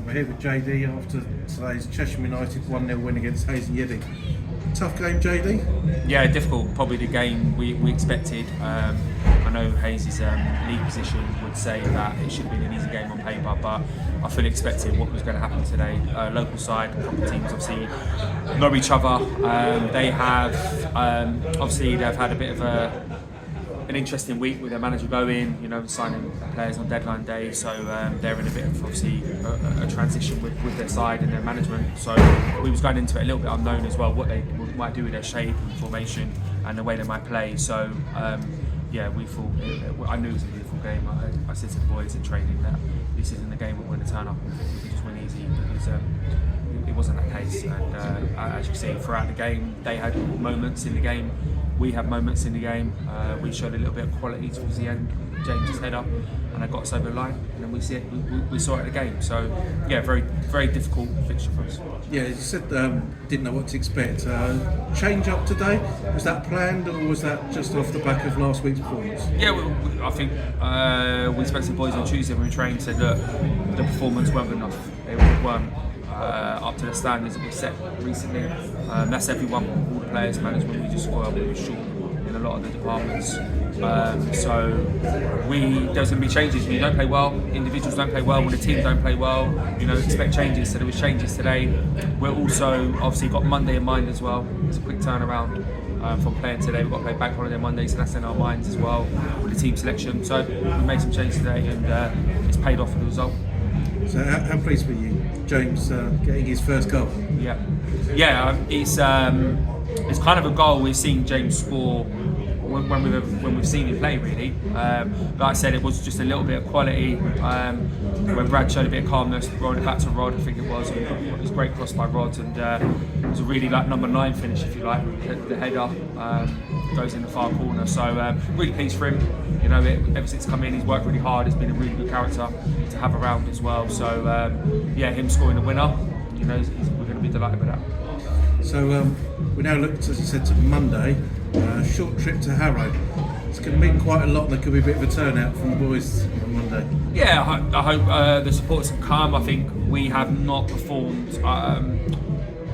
We're here with JD after today's Chesham United 1-0 win against Hayes and Yeading. Tough game, JD? Yeah, difficult. Probably the game we expected. I know Hayes' league position would say that it should have been an easy game on paper, but I fully expected what was going to happen today. Local side, a couple of teams obviously know each other. They have obviously they've had a bit of an interesting week with their manager going, signing players on deadline day. So they're in a bit of obviously a transition with their side and their management. So we was going into it a little bit unknown as well, what they might do with their shape and formation and the way they might play. So we thought, I knew it was a beautiful game. I said to the boys in training that this isn't the game we're going to turn up and we can just win easy, because it wasn't that case. And as you see, throughout the game, they had moments in the game. We had moments in the game. We showed a little bit of quality towards the end. James's head up, and I got us over the line, and then we saw it at the game. So yeah, very very difficult fixture for us. Yeah, you said didn't know what to expect. Change up today, was that planned or was that just off the back of last week's performance? Yeah, I think we spoke to the boys on Tuesday when we trained. Said that the performance weren't good enough. They weren't up to the standards that we set recently. That's everyone, all the players, management. We just were short in a lot of the departments. So there's going to be changes. When you don't play well, individuals don't play well, when the team don't play well, expect changes. So there was changes today. We're also obviously got Monday in mind as well. It's a quick turnaround from playing today. We've got to play Bank Holiday Monday, so that's in our minds as well with the team selection. So we made some changes today, and it's paid off with the result. So how pleased were you, James, getting his first goal? Yeah, it's kind of a goal we've seen James score when we've seen him play, really. Like I said, it was just a little bit of quality. When Brad showed a bit of calmness, rolling it back to Rod, I think it was a great cross by Rod, and it was a really number 9 finish, if you like. The header goes in the far corner, so really pleased for him. Ever since come in, he's worked really hard. He's been a really good character to have around as well. So him scoring the winner, we're going to be delighted with that. So we now look, as you said, to Monday. Short trip to Harrow. It's going to mean quite a lot, and there could be a bit of a turnout from the boys on Monday. Yeah, I hope the supporters have come. I think we have not performed. I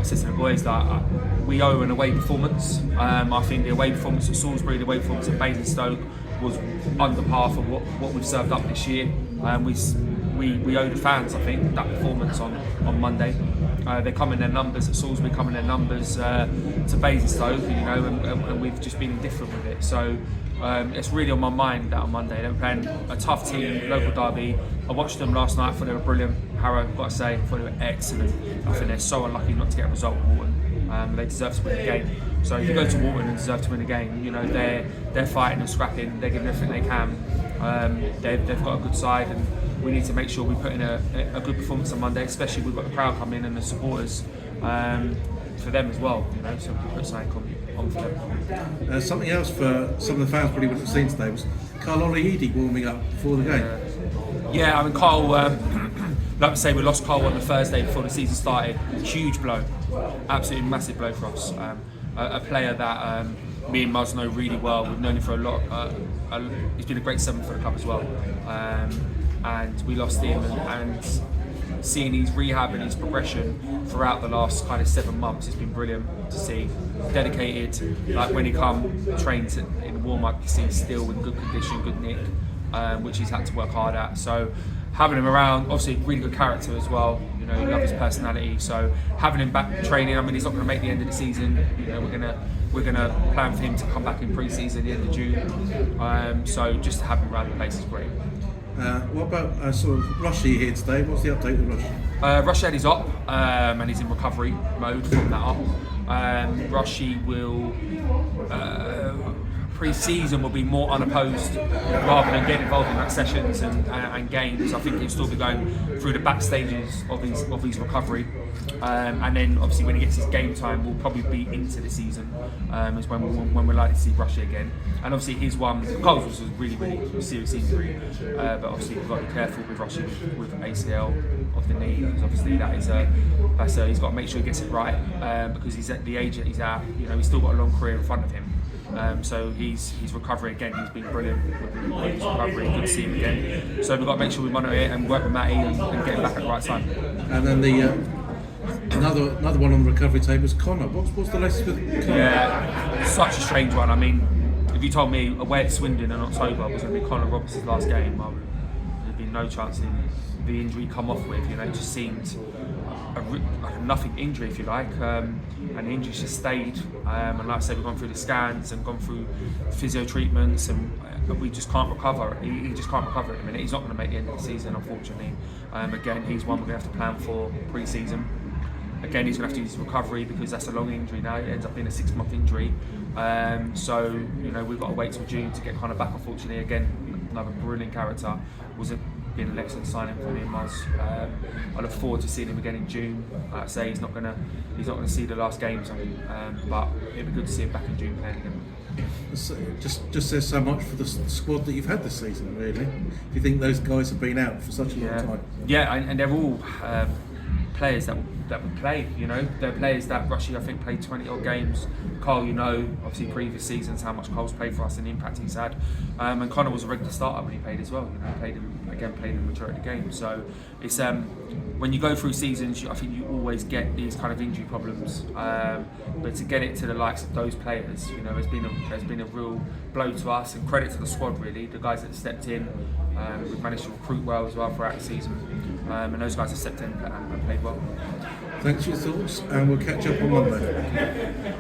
said to the boys that we owe an away performance. I think the away performance at Salisbury, the away performance at Basingstoke was under par for what we've served up this year. We owe the fans, I think, that performance on Monday. They come in their numbers at Salisbury, come in their numbers to Basingstoke, and we've just been indifferent with it. So it's really on my mind that on Monday they're playing a tough team, local derby. I watched them last night. I thought they were brilliant. Harrow, I've got to say, I thought they were excellent. I think they're so unlucky not to get a result at Walton. They deserve to win the game. So if you go to Walton and deserve to win the game, they're fighting and scrapping. They're giving everything they can. They've got a good side, and we need to make sure we put in a good performance on Monday, especially we've got the crowd coming and the supporters for them as well. So we can put something on for them. Something else for some of the fans probably wouldn't have seen today was Yeading warming up before the game. Yeah, I mean, Carl, like I say, we lost Carl on the Thursday before the season started. Huge blow, absolutely massive blow for us. A player that me and Muzz know really well. We've known him for a lot. He's been a great 7 for the club as well. And we lost him, and seeing his rehab and his progression throughout the last kind of 7 months has been brilliant to see. Dedicated, like when he trains in the warm-up, you see he's still in good condition, good nick, which he's had to work hard at. So having him around, obviously really good character as well. You love his personality. So having him back training, I mean, he's not going to make the end of the season. We're gonna plan for him to come back in pre-season at the end of June. So just to have him around the place is great. What about sort of Rushy here today? What's the update with Rushy? Rushy is up, and he's in recovery mode from that up. Rushy will pre-season will be more unopposed rather than getting involved in sessions and games. I think he'll still be going through the back stages of his recovery, and then obviously when he gets his game time, will probably be into the season. Is when we're likely to see Rushy again. And obviously his one, Coles was a really serious injury, but obviously we've got to be careful with Rushy with ACL of the knee, because obviously he's got to make sure he gets it right, because he's at the age that he's at. He's still got a long career in front of him. So his recovery again, he's been brilliant with his recovery. Good to see him again. So we've got to make sure we monitor it and work with Matty and get him back at the right time. And then the another one on the recovery table is Connor. What's the latest with Connor? Yeah, such a strange one. I mean, if you told me away at Swindon in October was going to be Connor Robertson's last game, there'd be no chance in the injury come off with. You know, it just seemed a nothing injury, if you like, and the injury's just stayed. And like I said, we've gone through the scans and gone through physio treatments, and we just can't recover. He just can't recover at the minute. He's not going to make the end of the season, unfortunately. Again, he's one we're going to have to plan for pre-season. Again, he's going to have to use his recovery because that's a long injury now. It ends up being a 6-month injury. So, you know, we've got to wait till June to get kind of back, unfortunately. Again, another brilliant character. Was been an excellent signing for me and Muzz. I look forward to seeing him again in June. Like I say, he's not going to see the last games, but it'd be good to see him back in June playing again. Just says so much for the squad that you've had this season, really. Do you think those guys have been out for such a long time? Yeah, and they're all players that would play. You know, they're players that Rushy, I think, played 20 odd games. Carl, you know, obviously previous seasons how much Carl's played for us and the impact he's had. And Connor was a regular starter when he played as well. You know, played in the majority of the games. So it's when you go through seasons, I think you always get these kind of injury problems. But to get it to the likes of those players, you know, there's been a real blow to us, and credit to the squad really, the guys that stepped in. We've managed to recruit well as well throughout the season, and those guys have stepped in and played well. Thanks for your thoughts, and we'll catch up on Monday.